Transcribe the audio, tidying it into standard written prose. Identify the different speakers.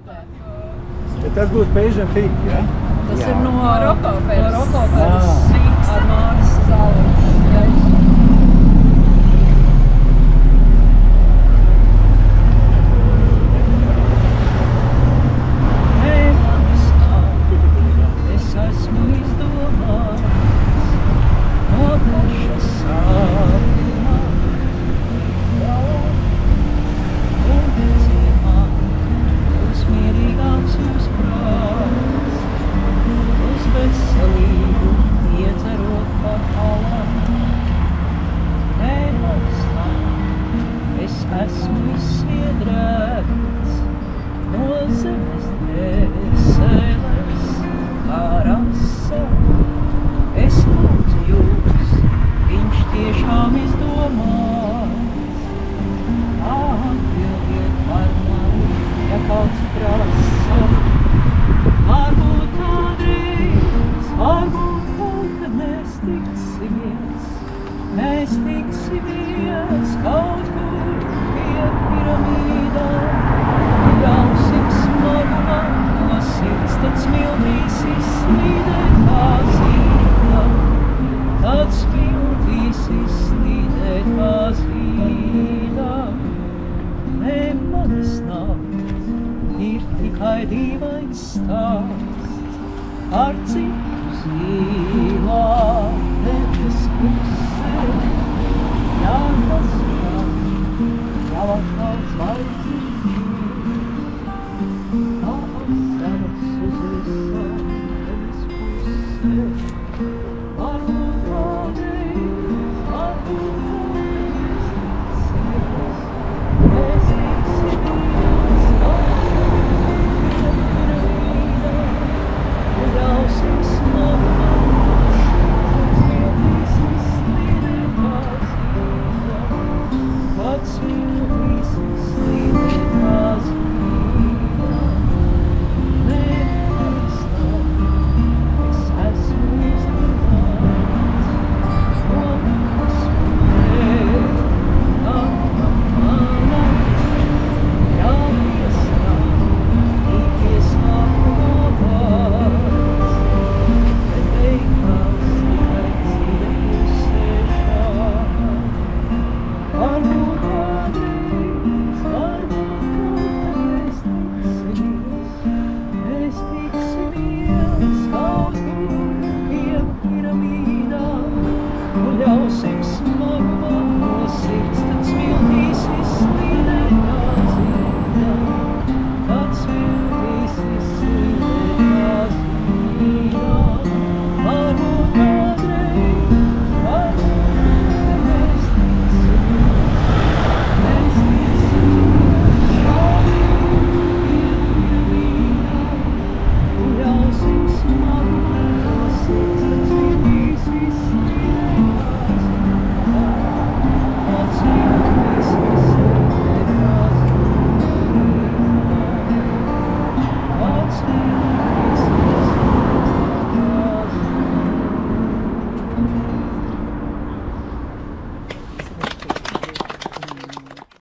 Speaker 1: Ja tas būs Page and Fit, ja?
Speaker 2: Tas
Speaker 3: Jā.
Speaker 2: ir no
Speaker 4: Rokoperas.
Speaker 2: Rokoperas
Speaker 4: Sfinks.
Speaker 2: ar Māras zāli.
Speaker 3: Es esmu izdomājis no paša sākuma, un ciemā būs mierīgāks jūs prāts, uz veselību iedzerot par alam. Neaizstāv, es esmu izsviedrēts no zemes dvēseles kā rasa. Es lūdzu jūs, viņš tiešām izdomās. Atbildiet par mani, ja kāds prasa. Varbūt kādreiz, varbūt kaut kad mēs tiksimies kaut kur pie piramīdām. Brausim smagumā, no sirds tad smiltīs izslīdēt kā zīda. Tad smiltīs izslīdēt kā zīda. Ne manis nav, ir tikai dīvains stāsts ar citu zilā tevis pusē. Jā, tas jau atkal zvaigznes.